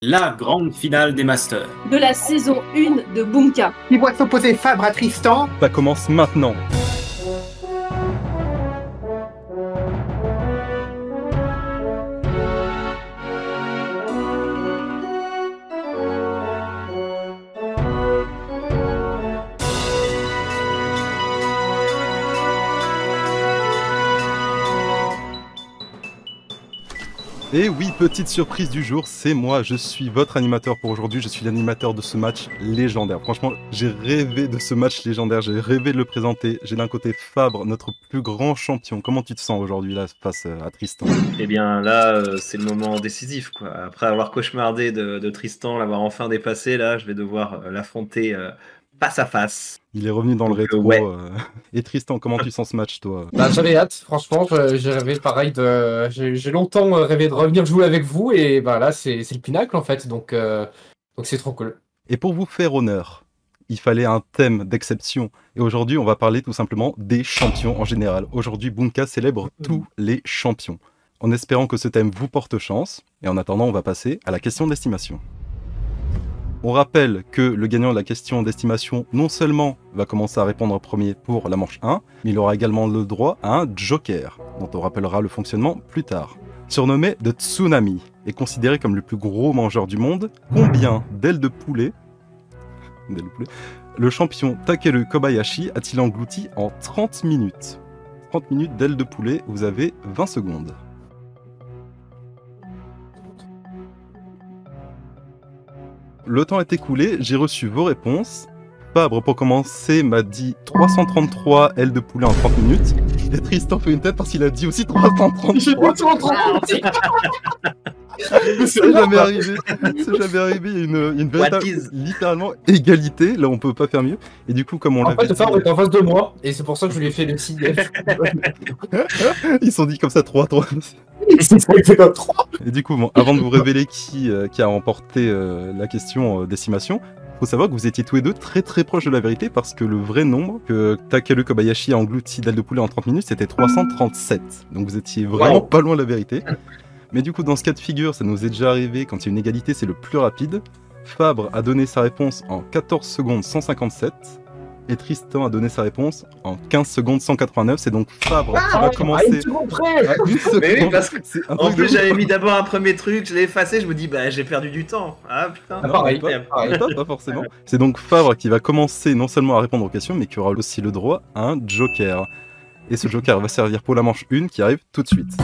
La grande finale des Masters. De la saison 1 de Bunka. Qui voit s'opposer Fabre à Tristan. Ça commence maintenant. Et oui, petite surprise du jour, c'est moi, je suis votre animateur pour aujourd'hui, je suis l'animateur de ce match légendaire. Franchement, j'ai rêvé de ce match légendaire, j'ai rêvé de le présenter. J'ai d'un côté Fabre, notre plus grand champion. Comment tu te sens aujourd'hui là face à Tristan? Eh bien là, c'est le moment décisif, quoi. Après avoir cauchemardé de Tristan, l'avoir enfin dépassé, là, je vais devoir l'affronter face à face. Il est revenu dans le rétro. Ouais. Et Tristan, comment tu sens ce match, toi? Bah, j'avais hâte, franchement, j'ai rêvé pareil j'ai longtemps rêvé de revenir jouer avec vous et bah là c'est le pinacle en fait, donc c'est trop cool. Et pour vous faire honneur, il fallait un thème d'exception. Et aujourd'hui, on va parler tout simplement des champions en général. Aujourd'hui, Bunka célèbre tous les champions. En espérant que ce thème vous porte chance. Et en attendant, on va passer à la question d'estimation. On rappelle que le gagnant de la question d'estimation non seulement va commencer à répondre en premier pour la manche 1, mais il aura également le droit à un joker, dont on rappellera le fonctionnement plus tard. Surnommé de Tsunami et considéré comme le plus gros mangeur du monde, combien d'ailes de poulet le champion Takeru Kobayashi a-t-il englouti en 30 minutes? 30 minutes d'ailes de poulet, vous avez 20 secondes. Le temps est écoulé, j'ai reçu vos réponses. Fabre, pour commencer, m'a dit 333 ailes de poulet en 30 minutes. Et Tristan fait une tête parce qu'il a dit aussi 333. C'est jamais arrivé. C'est jamais arrivé. Il y a une véritable, littéralement, égalité. Là, on peut pas faire mieux. Et du coup, comme on l'avait dit... En fait, Fabre est en face de moi, et c'est pour ça que je lui ai fait le signe. Ils se sont dit comme ça 3-3. Et du coup, bon, avant de vous révéler qui a remporté la question d'estimation, faut savoir que vous étiez tous les deux très très proches de la vérité parce que le vrai nombre que Takeru Kobayashi a englouti d'ailes de poulet en 30 minutes, c'était 337. Donc vous étiez vraiment pas loin de la vérité. Mais du coup, dans ce cas de figure, ça nous est déjà arrivé, quand il y a une égalité, c'est le plus rapide. Fabre a donné sa réponse en 14 secondes 157. Et Tristan a donné sa réponse en 15 secondes 189. C'est donc Fabre qui va commencer. Une seconde près. Mais oui, parce que en plus j'avais mis d'abord un premier truc, je l'ai effacé, je me dis bah j'ai perdu du temps. Ah putain. Non, pareil. Pas forcément. C'est donc Fabre qui va commencer non seulement à répondre aux questions, mais qui aura aussi le droit à un joker. Et ce joker va servir pour la manche 1 qui arrive tout de suite.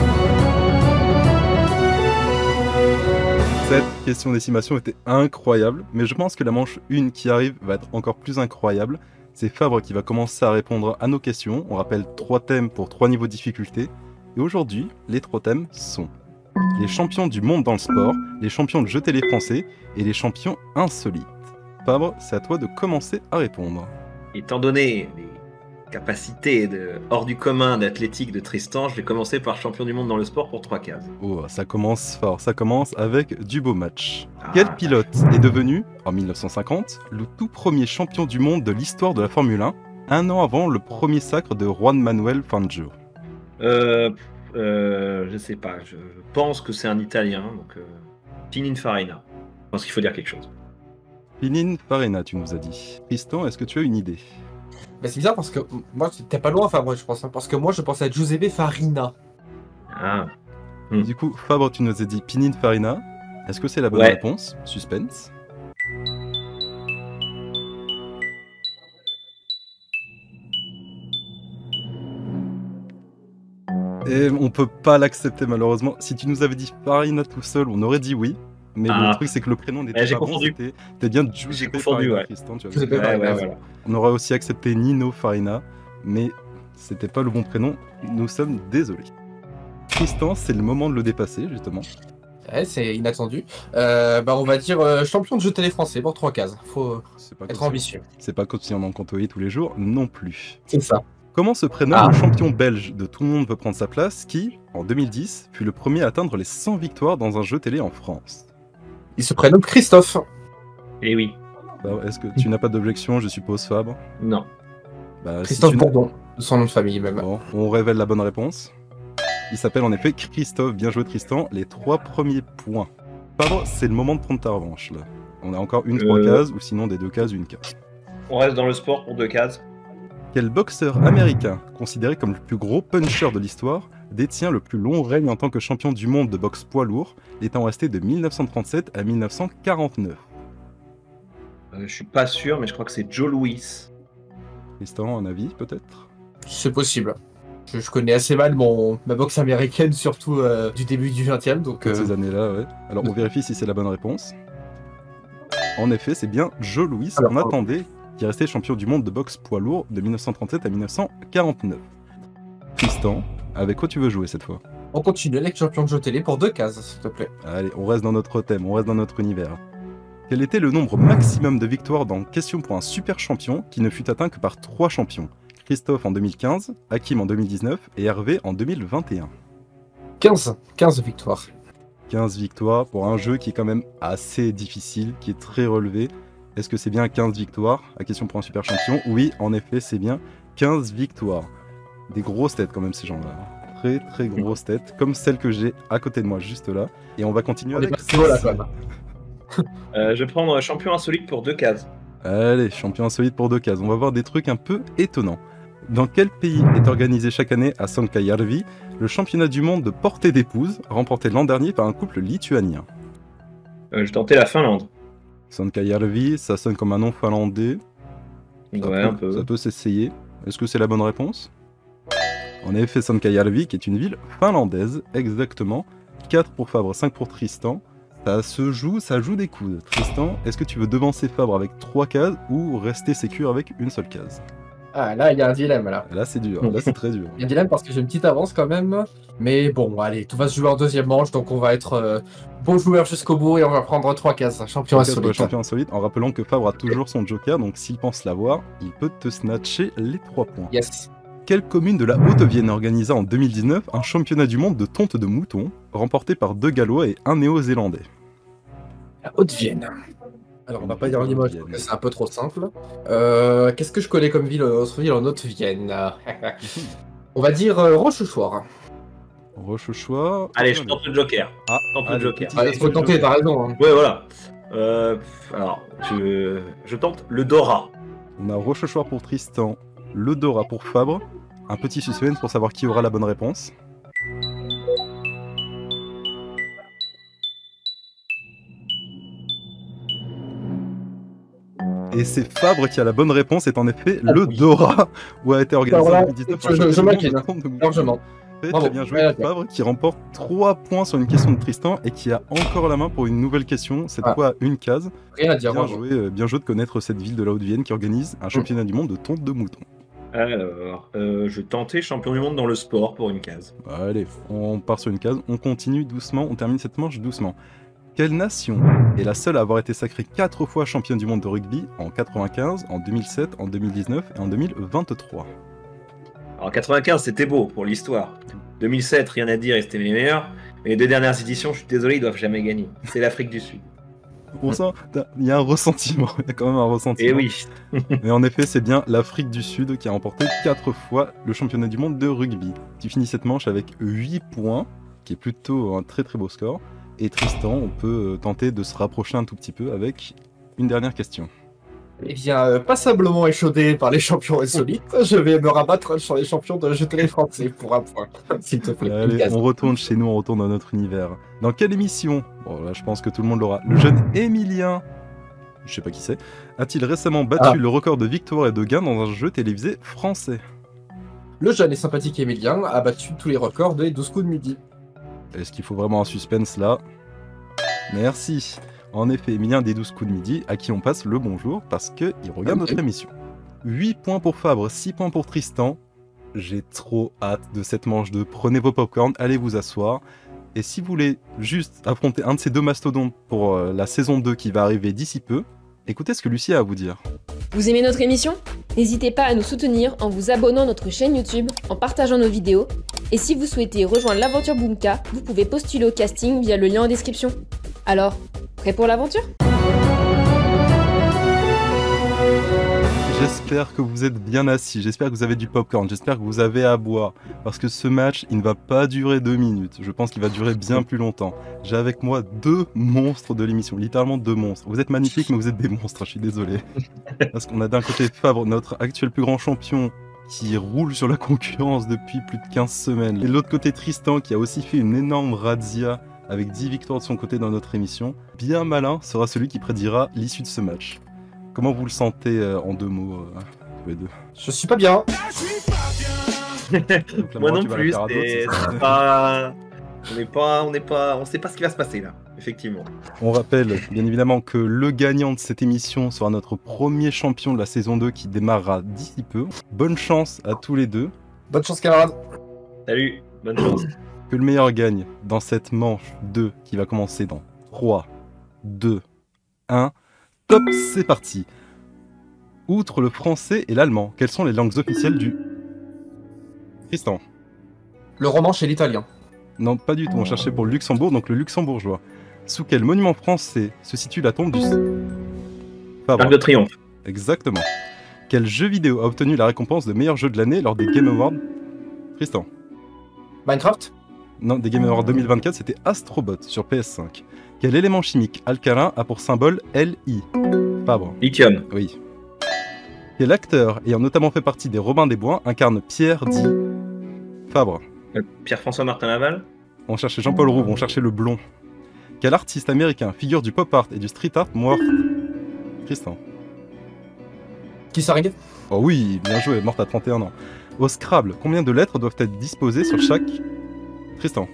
Cette question d'estimation était incroyable, mais je pense que la manche 1 qui arrive va être encore plus incroyable. C'est Fabre qui va commencer à répondre à nos questions. On rappelle 3 thèmes pour 3 niveaux de difficulté. Et aujourd'hui, les 3 thèmes sont les champions du monde dans le sport, les champions de jeux télé français et les champions insolites. Fabre, c'est à toi de commencer à répondre. Étant donné les capacités hors du commun d'athlétique de Tristan, je vais commencer par champion du monde dans le sport pour 3 cases. Oh, ça commence fort, ça commence avec du beau match. Quel pilote est devenu, en 1950, le tout premier champion du monde de l'histoire de la Formule 1, un an avant le premier sacre de Juan Manuel Fangio? Je sais pas, je pense que c'est un Italien, donc Pininfarina. Je pense qu'il faut dire quelque chose. Pininfarina, tu nous as dit. Tristan, est-ce que tu as une idée? Bah c'est bizarre parce que moi t'es pas loin Fabre je pense, hein, parce que moi je pensais à Giuseppe Farina. Ah. Du coup, Fabre, tu nous as dit Pininfarina. Est-ce que c'est la bonne réponse? Suspense. Et on peut pas l'accepter malheureusement. Si tu nous avais dit Farina tout seul, on aurait dit oui. Mais le truc c'est que le prénom n'était pas bon, c'était bien Giuseppe Farina, Tristan, tu vois. Voilà. On aurait aussi accepté Nino Farina, mais c'était pas le bon prénom, nous sommes désolés. Tristan, c'est le moment de le dépasser justement. Ouais, c'est inattendu. Bah on va dire champion de jeux télé français pour 3 cases, faut être ambitieux. C'est pas comme si on en côtoyait tous les jours, non plus. C'est ça. Comment se prénomme le champion belge de Tout le monde veut prendre sa place qui, en 2010, fut le premier à atteindre les 100 victoires dans un jeu télé en France? Il se prénomme Christophe. Eh oui. Bah, est-ce que tu n'as pas d'objection, je suppose, Fabre? Non. Bah, Christophe Bourdon, son nom de famille même. Bon, on révèle la bonne réponse. Il s'appelle en effet Christophe. Bien joué Tristan, les 3 premiers points. Fabre, c'est le moment de prendre ta revanche là. On a encore une 3 cases ou sinon des 2 cases, une case. On reste dans le sport pour 2 cases. Quel boxeur américain, considéré comme le plus gros puncher de l'histoire, détient le plus long règne en tant que champion du monde de boxe poids lourd, étant resté de 1937 à 1949? Je suis pas sûr, mais je crois que c'est Joe Louis. Tristan, un avis peut-être? C'est possible. Je connais assez mal ma boxe américaine, surtout du début du 20e. Donc, Ces années-là, ouais. Alors on vérifie si c'est la bonne réponse. En effet, c'est bien Joe Louis, on attendait, qui est resté champion du monde de boxe poids lourd de 1937 à 1949. Tristan, avec quoi tu veux jouer cette fois? on continue avec champion de jeu télé pour 2 cases, s'il te plaît. Allez, on reste dans notre thème, on reste dans notre univers. Quel était le nombre maximum de victoires dans Question pour un super champion qui ne fut atteint que par 3 champions? Christophe en 2015, Hakim en 2019 et Hervé en 2021. 15 victoires. 15 victoires pour un jeu qui est quand même assez difficile, qui est très relevé. Est-ce que c'est bien 15 victoires à Question pour un super champion? Oui, en effet, c'est bien 15 victoires. Des grosses têtes quand même ces gens-là. Très très grosses têtes, comme celle que j'ai à côté de moi, juste là. Et on va continuer avec... Je vais prendre champion insolite pour 2 cases. Allez, champion insolite pour 2 cases. On va voir des trucs un peu étonnants. Dans quel pays est organisé chaque année à Sonkajärvi le championnat du monde de portée d'épouse, remporté l'an dernier par un couple lituanien? Je tentais la Finlande. Sonkajärvi, ça sonne comme un nom finlandais. Un peu. Ça peut s'essayer. Est-ce que c'est la bonne réponse? En effet, Sonkajärvi, qui est une ville finlandaise, exactement. 4 pour Fabre, 5 pour Tristan. Ça joue des coudes. Tristan, est-ce que tu veux devancer Fabre avec 3 cases ou rester sécure avec une seule case? Ah, là, il y a un dilemme, là. Là, c'est dur. Là, c'est très dur. Il y a un dilemme parce que j'ai une petite avance quand même. Mais bon, allez, tout va se jouer en deuxième manche, donc on va être bon joueur jusqu'au bout et on va prendre 3 cases. Champion insolite. Champion insolite, en rappelant que Fabre a toujours son joker, donc s'il pense l'avoir, il peut te snatcher les 3 points. Yes. Quelle commune de la Haute-Vienne organisa en 2019 un championnat du monde de tonte de mouton, remporté par 2 Gallois et 1 Néo-Zélandais? La Haute-Vienne. Alors, on va pas dire Limoges, parce que c'est un peu trop simple. Qu'est-ce que je connais comme autre ville en Haute-Vienne? On va dire Rochechouart. Rochechouart. Allez, je tente le joker. Tente le joker. Il faut tenter, t'as raison. Hein. Ouais, voilà. Alors, je tente le Dora. On a Rochechouart pour Tristan, le Dora pour Fabre. Un petit suspense pour savoir qui aura la bonne réponse. Et c'est Fabre qui a la bonne réponse, c'est en effet le Dora, où a été organisé en 2019. Je m'incline, largement. Très bien joué, Fabre, qui remporte 3 points sur une question de Tristan et qui a encore la main pour une nouvelle question, cette fois à une case. Rien à dire, bien joué de connaître cette ville de la Haute-Vienne qui organise un championnat du monde de tonte de mouton. Alors, je tentais champion du monde dans le sport pour une case. Allez, on part sur une case, on continue doucement, on termine cette manche doucement. Quelle nation est la seule à avoir été sacrée 4 fois championne du monde de rugby en 95, en 2007, en 2019 et en 2023? Alors 95 c'était beau pour l'histoire. 2007 rien à dire et c'était les meilleurs. Mais les 2 dernières éditions, je suis désolé, ils doivent jamais gagner. C'est l'Afrique du Sud. Pour ça, il y a un ressentiment, il y a quand même un ressentiment. Et oui. Mais en effet, c'est bien l'Afrique du Sud qui a remporté 4 fois le championnat du monde de rugby. Tu finis cette manche avec 8 points, qui est plutôt un très très beau score. Et Tristan, on peut tenter de se rapprocher un tout petit peu avec une dernière question. Eh bien, passablement échaudé par les champions insolites, je vais me rabattre sur les champions de jeu télé français pour un point, s'il te plaît. Allez, on retourne chez nous, on retourne dans notre univers. Dans quelle émission, bon là je pense que tout le monde l'aura, le jeune Emilien, je sais pas qui c'est, a-t-il récemment battu le record de victoires et de gains dans un jeu télévisé français? Le jeune et sympathique Emilien a battu tous les records des 12 coups de midi. Est-ce qu'il faut vraiment un suspense là? Merci. En effet, Emilien des 12 coups de midi, à qui on passe le bonjour parce qu'il regarde notre émission. 8 points pour Fabre, 6 points pour Tristan. J'ai trop hâte de cette manche 2. Prenez vos popcorn, allez vous asseoir. Et si vous voulez juste affronter un de ces 2 mastodontes pour la saison 2 qui va arriver d'ici peu, écoutez ce que Lucie a à vous dire. Vous aimez notre émission? N'hésitez pas à nous soutenir en vous abonnant à notre chaîne YouTube, en partageant nos vidéos. Et si vous souhaitez rejoindre l'aventure Boomka, vous pouvez postuler au casting via le lien en description. Alors, prêt pour l'aventure? J'espère que vous êtes bien assis, j'espère que vous avez du popcorn, j'espère que vous avez à boire. Parce que ce match, il ne va pas durer 2 minutes. Je pense qu'il va durer bien plus longtemps. J'ai avec moi 2 monstres de l'émission, littéralement 2 monstres. Vous êtes magnifiques, mais vous êtes des monstres, je suis désolé. Parce qu'on a d'un côté Fabre, notre actuel plus grand champion, qui roule sur la concurrence depuis plus de 15 semaines. Et de l'autre côté, Tristan, qui a aussi fait une énorme razzia avec 10 victoires de son côté dans notre émission. Bien malin sera celui qui prédira l'issue de ce match. Comment vous le sentez en 2 mots, tous les deux? Je suis pas bien. Donc, Moi Laura, non tu vas la plus, faire à d'autres, c'est c'est ça pas... On sait pas ce qui va se passer là, effectivement. On rappelle bien évidemment que le gagnant de cette émission sera notre premier champion de la saison 2 qui démarrera d'ici peu. Bonne chance à tous les deux. Bonne chance, camarade. Salut, bonne chance. Que le meilleur gagne dans cette manche 2 qui va commencer dans 3, 2, 1. Top, c'est parti. Outre le français et l'allemand, quelles sont les langues officielles du... Tristan? Le romanche et l'italien. Non, pas du tout, on cherchait pour le Luxembourg, donc le luxembourgeois. Sous quel monument français se situe la tombe du... Arc de Triomphe. Exactement. Quel jeu vidéo a obtenu la récompense de meilleur jeu de l'année lors des Game Awards? Tristan? Minecraft. Non, des Game Awards 2024, c'était Astrobot sur PS5. Quel élément chimique alcalin a pour symbole Li? Fabre? Lithium. Oui. Quel acteur, ayant notamment fait partie des Robins des Bois, incarne Pierre dit... Fabre? Pierre-François Martin Laval. On cherchait Jean-Paul Rouve, on cherchait le blond. Quel artiste américain, figure du pop art et du street art, mort? Tristan? Qui s'arrête? Oh oui, bien joué, morte à 31 ans. Au Scrabble, combien de lettres doivent être disposées sur chaque... Tristan?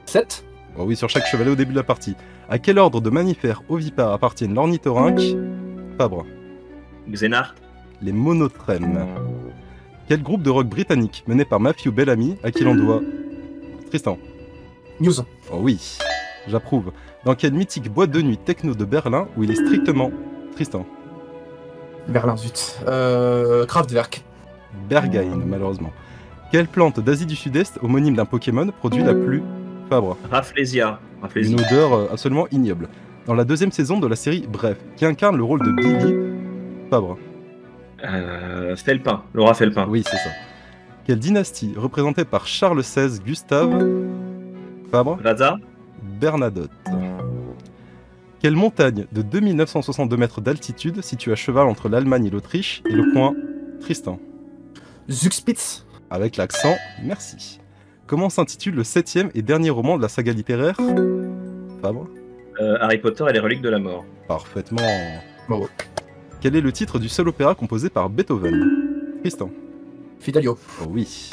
7. Oh oui, sur chaque chevalet au début de la partie. À quel ordre de mammifères ovipares appartiennent l'ornithorynque? Fabre? Xénarque. Les monotrèmes. Quel groupe de rock britannique, mené par Matthew Bellamy, à qui l'on doit... Tristan? News. Oh oui, j'approuve. Dans quelle mythique boîte de nuit techno de Berlin où il est strictement... Tristan? Berlin, zut. Kraftwerk. Berghain, malheureusement. Quelle plante d'Asie du Sud-Est, homonyme d'un Pokémon, produit la plus... Fabre? Rafflesia. Une odeur absolument ignoble. Dans la 2e saison de la série Bref, qui incarne le rôle de Billy... Fabre? Felpin. Laura Felpin. Oui, c'est ça. Quelle dynastie, représentée par Charles XVI Gustave... Fabre? Vasa. Bernadotte. Quelle montagne de 2962 mètres d'altitude situe à cheval entre l'Allemagne et l'Autriche et le point... Tristan? Zugspitz. Avec l'accent, merci. Comment s'intitule le 7e et dernier roman de la saga littéraire? Fabre? Harry Potter et les reliques de la mort. Parfaitement. Bravo. Quel est le titre du seul opéra composé par Beethoven? Tristan? Fidelio. Oh oui.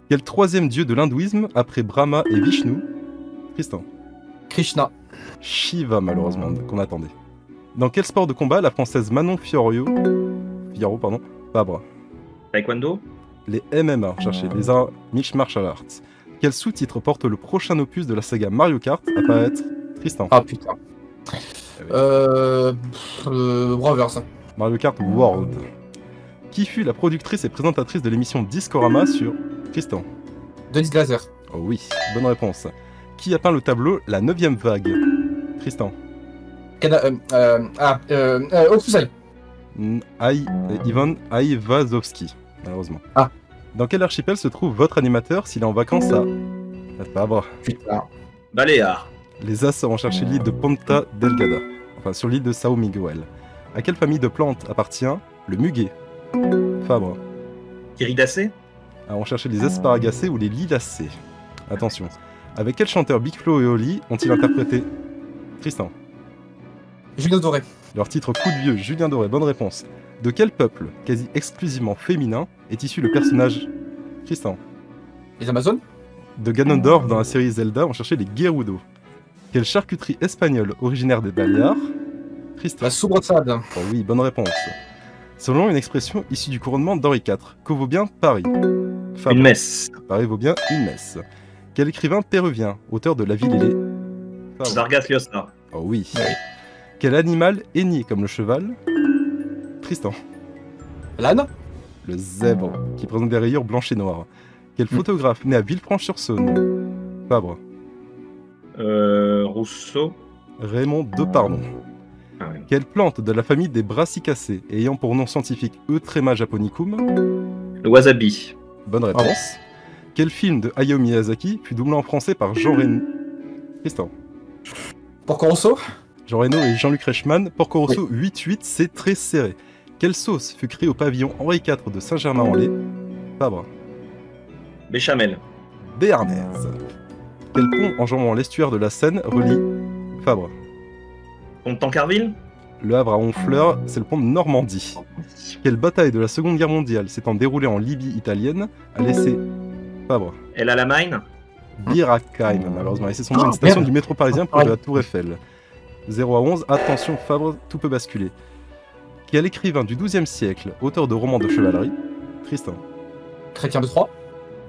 Quel 3e dieu de l'hindouisme après Brahma et Vishnu? Tristan? Krishna. Shiva, malheureusement, qu'on attendait. Dans quel sport de combat la française Manon Fiorot, pardon, Fabre? Taekwondo. Les MMA, cherchez, les Mixed Martial Arts. Quel sous-titre porte le prochain opus de la saga Mario Kart à paraître? Tristan? Ah putain. Brothers. Mario Kart World. Qui fut la productrice et présentatrice de l'émission Discorama sur... Tristan? Denis Glaser. Oh oui, bonne réponse. Qui a peint le tableau La 9e vague? Tristan? Okusai. Ivan Aivazovski, malheureusement. Ah. Dans quel archipel se trouve votre animateur s'il est en vacances à... Fabre? Putain. Baléares. Les Açores ont cherché l'île de Ponta Delgada, enfin sur l'île de São Miguel. À quelle famille de plantes appartient le muguet? Fabre? Iridacées. On cherchait les asparagacées ou les lilacées. Attention. Avec quel chanteur Big Flo et Oli ont-ils interprété? Tristan? Julien Doré. Leur titre Coup de vieux, Julien Doré, bonne réponse. De quel peuple, quasi exclusivement féminin, est issu le personnage? Tristan? Les Amazones. De Ganondorf dans la série Zelda, on cherchait les Gerudo. Quelle charcuterie espagnole originaire des Baléares? Tristan? La soubressade. Oh oui, bonne réponse. Selon une expression issue du couronnement d'Henri IV, que vaut bien Paris? Fabre? Une messe. Paris vaut bien une messe. Quel écrivain péruvien, auteur de La Ville et les... Fabre? Vargas Llosa. Oh oui. Quel animal hennit comme le cheval? Tristan? L'âne. Le zèbre, qui présente des rayures blanches et noires. Quel photographe né à Villefranche-sur-Saône? Fabre? Rousseau. Raymond Depardon. Ah oui. Quelle plante de la famille des Brassicacées, ayant pour nom scientifique Eutrema japonicum? Le wasabi. Bonne réponse. Quel film de Hayao Miyazaki fut doublé en français par Jean Reno? Tristan. Porco Rosso? Jean Reno et Jean-Luc Reichmann. Porco Rosso 8-8, c'est très serré. Quelle sauce fut créée au pavillon Henri IV de Saint-Germain-en-Laye? Fabre. Béchamel. Béarnaise. Quel pont enjambant l'estuaire de la Seine relie Fabre? Pont de Tancarville. Le Havre à Honfleur, c'est le pont de Normandie. Quelle bataille de la Seconde Guerre mondiale s'étant déroulée en Libye italienne a laissé Fabre? El Alamein. Bir Hakeim, malheureusement. Et c'est son nom, une station du métro parisien près de la Tour Eiffel. 0 à 11, attention Fabre, tout peut basculer. Quel écrivain du XIIe siècle, auteur de romans de chevalerie? Tristan. Chrétien de Troyes?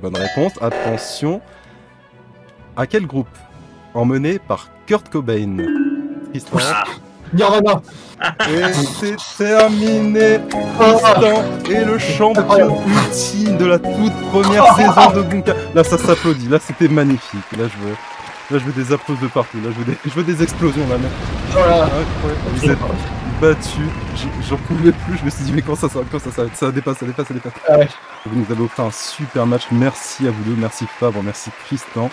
Bonne réponse, attention. À quel groupe emmené par Kurt Cobain? Tristan. Nirvana. Et c'est terminé. Tristan est le champion ultime de la toute première saison de Bunka. Là, ça s'applaudit. Là, c'était magnifique. Là, je veux des applaudissements de partout. Là, je veux des explosions. Là, mec. Voilà. Incroyable. Vous êtes battus. J'en pouvais plus. Je me suis dit, mais quand ça s'arrête, ça dépasse. Ah ouais. Vous nous avez offert un super match. Merci à vous deux. Merci Fabre. Merci Tristan.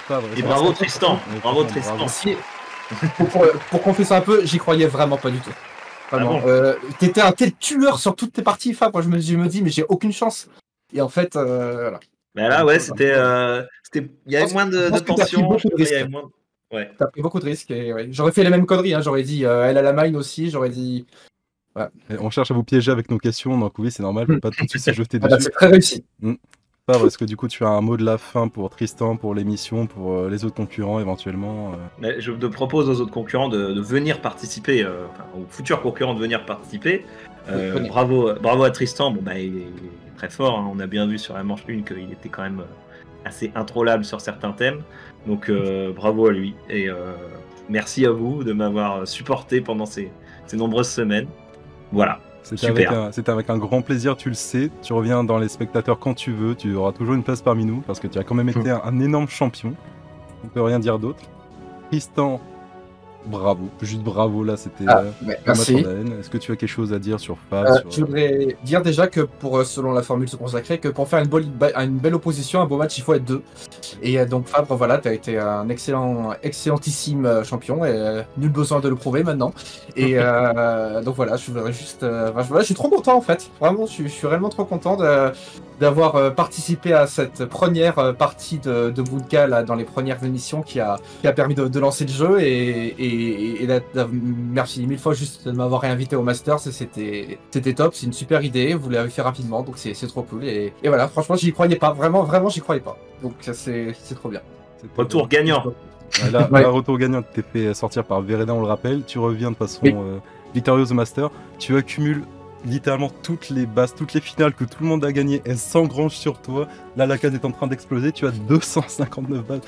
Fabre, Et bravo Tristan. Bravo Tristan. Merci. Pour confesser un peu, j'y croyais vraiment pas du tout. Vraiment. Ah bon T'étais un tel tueur sur toutes tes parties, Fabre. Je me dis, mais j'ai aucune chance. Et en fait, voilà. Mais là, ouais, c'était. Il y avait moins de tension. Ouais. T'as pris beaucoup de risques. Et, ouais. J'aurais fait les mêmes conneries. Hein. J'aurais dit elle a la mine aussi. J'aurais dit. Ouais. On cherche à vous piéger avec nos questions, donc oui, c'est normal. Faut pas tout de suite se jeter dessus. Bah, c'est très réussi. Fabre, est-ce que du coup tu as un mot de la fin pour Tristan, pour l'émission, pour les autres concurrents éventuellement? Je te propose aux autres concurrents de venir participer, aux futurs concurrents de venir participer. Bravo à Tristan. Bon, bah, il est très fort. Hein. On a bien vu sur la manche 1 qu'il était quand même assez introllable sur certains thèmes. Donc bravo à lui. Et merci à vous de m'avoir supporté pendant ces nombreuses semaines. Voilà. C'était avec un grand plaisir, tu le sais. Tu reviens dans les spectateurs quand tu veux. Tu auras toujours une place parmi nous parce que tu as quand même été un énorme champion. On peut rien dire d'autre. Tristan, bravo. Juste bravo, là, c'était... merci. Est-ce que tu as quelque chose à dire sur Fab Je voudrais dire déjà que selon la formule se consacrer, que pour faire une belle opposition, un beau match, il faut être deux. Et donc Fabre, voilà, tu as été un excellentissime champion et nul besoin de le prouver maintenant. Et donc voilà, je voudrais juste... je suis trop content en fait. Vraiment, je suis réellement trop content d'avoir participé à cette première partie de Bunka là, dans les premières émissions qui a permis de lancer le jeu et merci 1000 fois juste de m'avoir réinvité au Masters, c'était top, c'est une super idée, vous l'avez fait rapidement donc c'est trop cool et voilà, franchement j'y croyais pas, vraiment j'y croyais pas, donc c'est trop bien. Retour gagnant. Là, retour gagnant, tu t'es fait sortir par Verena, on le rappelle, tu reviens de façon victorieuse au Master, tu accumules littéralement toutes les bases, toutes les finales que tout le monde a gagnées, elles s'engrangent sur toi. Là, la case est en train d'exploser. Tu as 259 balles.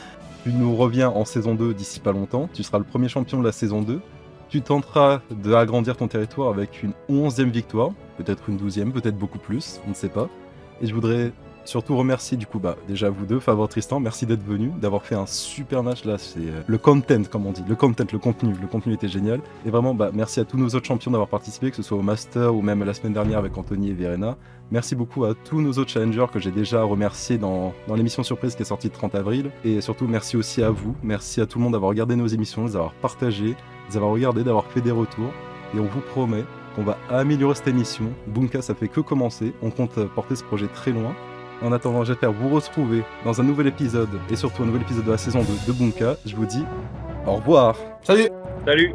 Tu nous reviens en saison 2 d'ici pas longtemps. Tu seras le premier champion de la saison 2. Tu tenteras d'agrandir ton territoire avec une 11e victoire. Peut-être une 12e, peut-être beaucoup plus. On ne sait pas. Et je voudrais surtout remercier du coup déjà vous deux, Fabre, Tristan, merci d'être venus, d'avoir fait un super match là, c'est le content comme on dit, le contenu était génial, et vraiment merci à tous nos autres champions d'avoir participé, que ce soit au Master ou même la semaine dernière avec Anthony et Verena, merci beaucoup à tous nos autres challengers que j'ai déjà remerciés dans l'émission surprise qui est sortie le 30 avril, et surtout merci aussi à vous, merci à tout le monde d'avoir regardé nos émissions, d'avoir partagé, d'avoir regardé, d'avoir fait des retours, et on vous promet qu'on va améliorer cette émission. Bunka ça fait que commencer, on compte porter ce projet très loin. En attendant, j'espère vous retrouver dans un nouvel épisode, et surtout un nouvel épisode de la saison 2 de Bunka. Je vous dis au revoir. Salut. Salut.